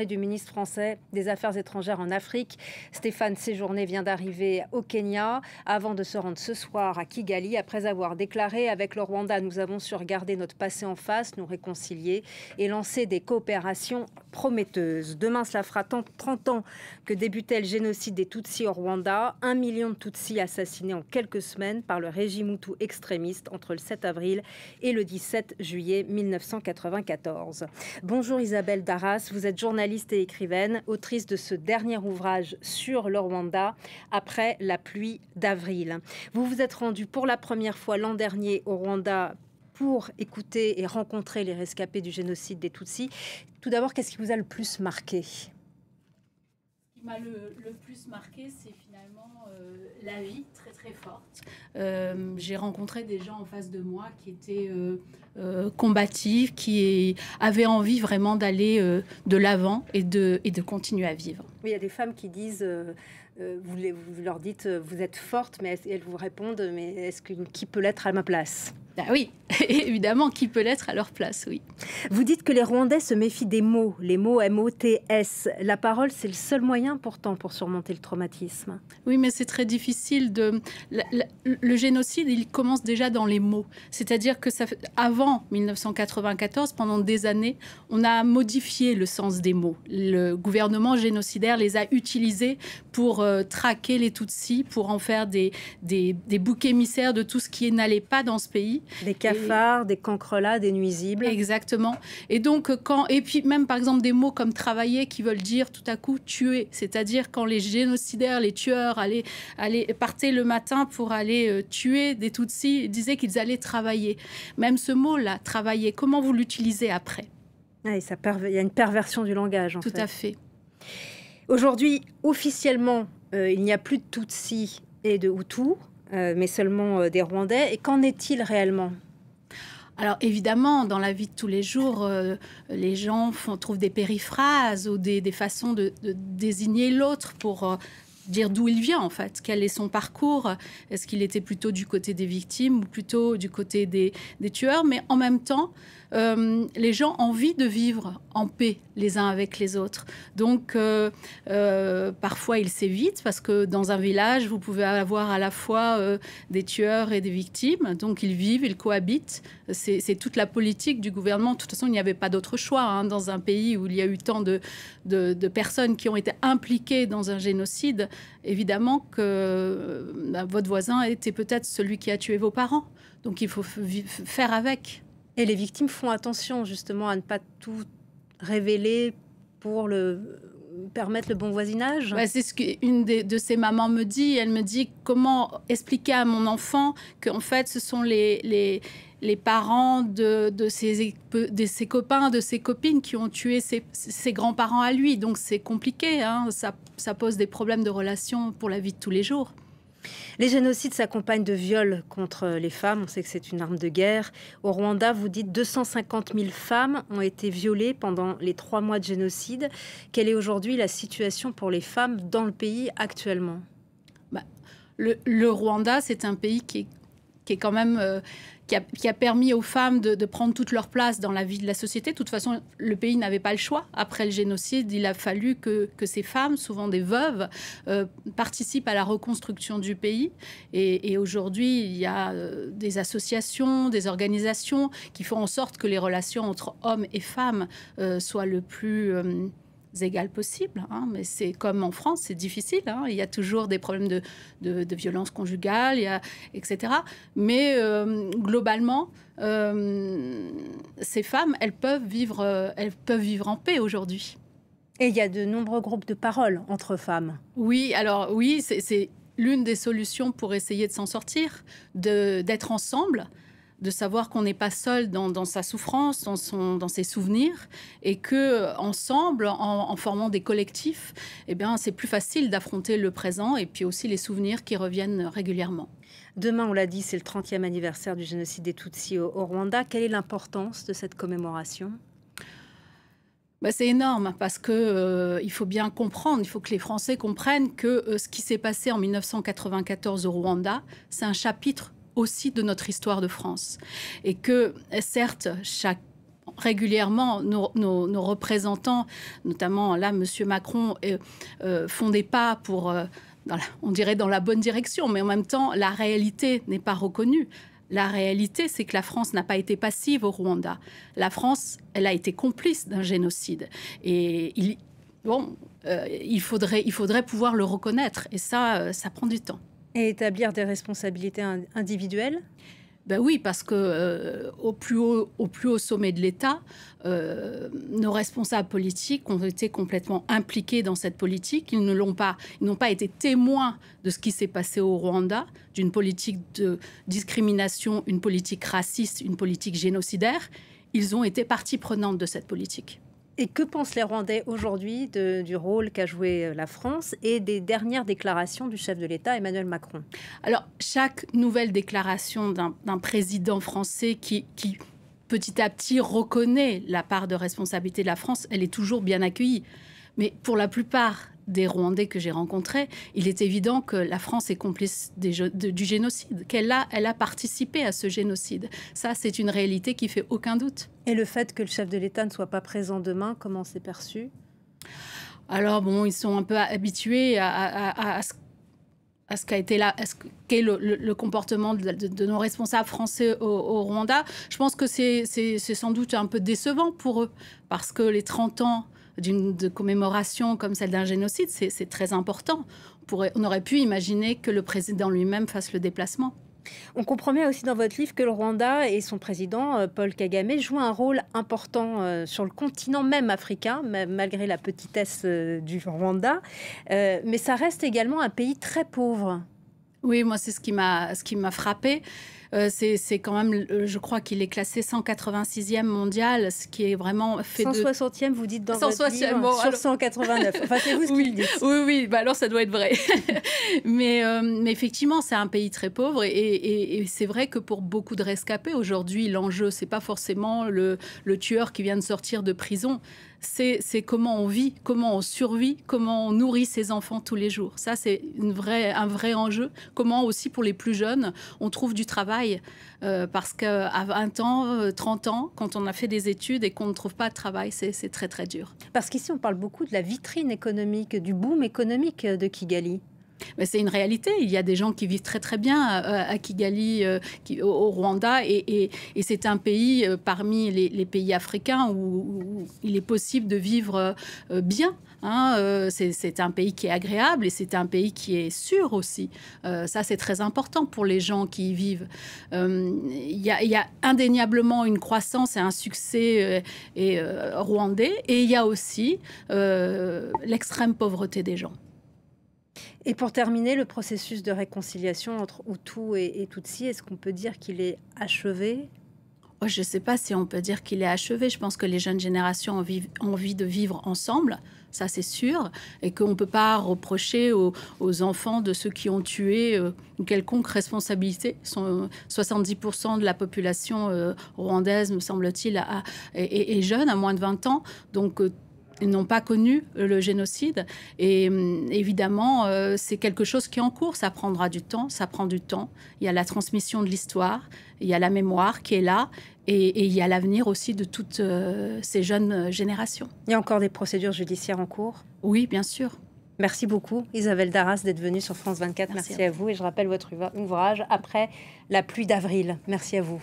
Du ministre français des Affaires étrangères en Afrique. Stéphane Séjourné vient d'arriver au Kenya avant de se rendre ce soir à Kigali après avoir déclaré: avec le Rwanda, nous avons su regarder notre passé en face, nous réconcilier et lancer des coopérations prometteuses. Demain, cela fera 30 ans que débutait le génocide des Tutsis au Rwanda. 1 million de Tutsis assassinés en quelques semaines par le régime Hutu extrémiste entre le 7 avril et le 17 juillet 1994. Bonjour Isabelle Darras, vous êtes journaliste et écrivaine, autrice de ce dernier ouvrage sur le Rwanda, Après la pluie d'avril. Vous vous êtes rendue pour la première fois l'an dernier au Rwanda pour écouter et rencontrer les rescapés du génocide des Tutsis. Tout d'abord, qu'est-ce qui vous a le plus marqué ? Ce qui m'a le plus marqué, c'est finalement la vie très très forte. J'ai rencontré des gens en face de moi qui étaient combatifs, qui avaient envie vraiment d'aller de l'avant et de continuer à vivre. Oui, il y a des femmes qui disent, vous leur dites, vous êtes forte, mais elles vous répondent, mais qui peut l'être à ma place ? Ah oui, évidemment, qui peut l'être à leur place, oui. Vous dites que les Rwandais se méfient des mots, les mots MOTS. La parole, c'est le seul moyen pourtant pour surmonter le traumatisme. Oui, mais c'est très difficile de... Le génocide, il commence déjà dans les mots. C'est-à-dire que avant 1994, pendant des années, on a modifié le sens des mots. Le gouvernement génocidaire les a utilisés pour traquer les Tutsis, pour en faire des boucs émissaires de tout ce qui n'allait pas dans ce pays. Des cafards, des cancrelats, des nuisibles. Exactement. Et donc, et puis même par exemple des mots comme travailler qui veulent dire tout à coup tuer. C'est-à-dire quand les génocidaires, les tueurs partaient le matin pour aller tuer des Tutsis, ils disaient qu'ils allaient travailler. Même ce mot-là, travailler, comment vous l'utilisez après ? Il y a une perversion du langage, en fait. Tout à fait. Aujourd'hui, officiellement, il n'y a plus de Tutsis et de Hutus, mais seulement des Rwandais. Et qu'en est-il réellement ? Alors évidemment, dans la vie de tous les jours, les gens trouvent des périphrases ou des façons de désigner l'autre pour dire d'où il vient en fait, quel est son parcours, est-ce qu'il était plutôt du côté des victimes ou plutôt du côté des tueurs, mais en même temps, les gens ont envie de vivre en paix les uns avec les autres. Donc, parfois, ils s'évitent parce que dans un village, vous pouvez avoir à la fois des tueurs et des victimes. Donc, ils vivent, ils cohabitent. C'est toute la politique du gouvernement. De toute façon, il n'y avait pas d'autre choix dans un pays où il y a eu tant de personnes qui ont été impliquées dans un génocide. Évidemment que votre voisin était peut-être celui qui a tué vos parents. Donc, il faut faire avec. Et les victimes font attention justement à ne pas tout révéler pour permettre le bon voisinage. C'est ce qu'une de ces mamans me dit. Elle me dit comment expliquer à mon enfant qu'en fait ce sont les parents de ses copains, de ses copines qui ont tué ses grands-parents à lui. Donc c'est compliqué, ça pose des problèmes de relations pour la vie de tous les jours. Les génocides s'accompagnent de viols contre les femmes. On sait que c'est une arme de guerre. Au Rwanda, vous dites 250 000 femmes ont été violées pendant les 3 mois de génocide. Quelle est aujourd'hui la situation pour les femmes dans le pays actuellement ? Le Rwanda, c'est un pays qui est quand même... Qui a permis aux femmes de prendre toute leur place dans la vie de la société. De toute façon, le pays n'avait pas le choix. Après le génocide, il a fallu que ces femmes, souvent des veuves, participent à la reconstruction du pays. Et aujourd'hui, il y a des associations, des organisations qui font en sorte que les relations entre hommes et femmes soient le plus... égales possible, mais c'est comme en France, c'est difficile. Il y a toujours des problèmes de violence conjugale, etc. Mais globalement, ces femmes, elles peuvent vivre en paix aujourd'hui. Et il y a de nombreux groupes de parole entre femmes. Oui, alors oui, c'est l'une des solutions pour essayer de s'en sortir, d'être ensemble, de savoir qu'on n'est pas seul dans sa souffrance, dans ses souvenirs, et que ensemble, en formant des collectifs, c'est plus facile d'affronter le présent et puis aussi les souvenirs qui reviennent régulièrement. Demain, on l'a dit, c'est le 30e anniversaire du génocide des Tutsis au Rwanda. Quelle est l'importance de cette commémoration ? C'est énorme parce que il faut bien comprendre, il faut que les Français comprennent que ce qui s'est passé en 1994 au Rwanda, c'est un chapitre aussi de notre histoire de France. Et que, certes, chaque régulièrement, nos représentants, notamment là, M. Macron, font des pas pour, on dirait, dans la bonne direction, mais en même temps, la réalité n'est pas reconnue. La réalité, c'est que la France n'a pas été passive au Rwanda. La France, elle a été complice d'un génocide. Et il faudrait pouvoir le reconnaître. Et ça prend du temps. Et établir des responsabilités individuelles ? Ben oui, parce que au plus haut sommet de l'État, nos responsables politiques ont été complètement impliqués dans cette politique. Ils n'ont pas été témoins de ce qui s'est passé au Rwanda, d'une politique de discrimination, une politique raciste, une politique génocidaire. Ils ont été partie prenante de cette politique. Et que pensent les Rwandais aujourd'hui du rôle qu'a joué la France et des dernières déclarations du chef de l'État, Emmanuel Macron ? Alors, chaque nouvelle déclaration d'un président français qui petit à petit reconnaît la part de responsabilité de la France, elle est toujours bien accueillie. Mais pour la plupart des Rwandais que j'ai rencontrés, il est évident que la France est complice du génocide, qu'elle a participé à ce génocide. Ça, c'est une réalité qui fait aucun doute. Et le fait que le chef de l'État ne soit pas présent demain, comment c'est perçu ? Alors bon, ils sont un peu habitués à ce qu'est le comportement de nos responsables français au Rwanda. Je pense que c'est sans doute un peu décevant pour eux, parce que les 30 ans de commémoration comme celle d'un génocide, c'est très important. On aurait pu imaginer que le président lui-même fasse le déplacement. On comprend bien aussi dans votre livre que le Rwanda et son président, Paul Kagame, jouent un rôle important sur le continent même africain, malgré la petitesse du Rwanda. Mais ça reste également un pays très pauvre. Oui, moi, c'est ce qui m'a frappée. C'est quand même, je crois qu'il est classé 186e mondial, ce qui est vraiment fait 160e, vous dites dans votre livre, bon, sur alors... 189. Enfin, c'est vous ce qui le dites. Oui, bah alors ça doit être vrai. mais effectivement, c'est un pays très pauvre et c'est vrai que pour beaucoup de rescapés, aujourd'hui, l'enjeu, c'est pas forcément le tueur qui vient de sortir de prison. C'est comment on vit, comment on survit, comment on nourrit ses enfants tous les jours. Ça, c'est un vrai enjeu. Comment aussi, pour les plus jeunes, on trouve du travail. Parce qu'à 20 ans, 30 ans, quand on a fait des études et qu'on ne trouve pas de travail, c'est très, très dur. Parce qu'ici, on parle beaucoup de la vitrine économique, du boom économique de Kigali. Mais c'est une réalité. Il y a des gens qui vivent très très bien à Kigali, au Rwanda, et c'est un pays parmi les pays africains où il est possible de vivre bien. C'est un pays qui est agréable et c'est un pays qui est sûr aussi. Ça, c'est très important pour les gens qui y vivent. Il y a indéniablement une croissance et un succès rwandais, et il y a aussi l'extrême pauvreté des gens. Et pour terminer, le processus de réconciliation entre Hutus et Tutsis, est-ce qu'on peut dire qu'il est achevé ? Je ne sais pas si on peut dire qu'il est achevé. Je pense que les jeunes générations ont envie de vivre ensemble, ça c'est sûr, et qu'on ne peut pas reprocher aux enfants de ceux qui ont tué une quelconque responsabilité. 70% de la population rwandaise, me semble-t-il, est jeune, à moins de 20 ans. Donc, ils n'ont pas connu le génocide. Et évidemment, c'est quelque chose qui est en cours. Ça prendra du temps, ça prend du temps. Il y a la transmission de l'histoire, il y a la mémoire qui est là, et il y a l'avenir aussi de toutes ces jeunes générations. Il y a encore des procédures judiciaires en cours ? Oui, bien sûr. Merci beaucoup, Isabelle Darras, d'être venue sur France 24. Merci à vous. Et je rappelle votre ouvrage « Après la pluie d'avril ». Merci à vous.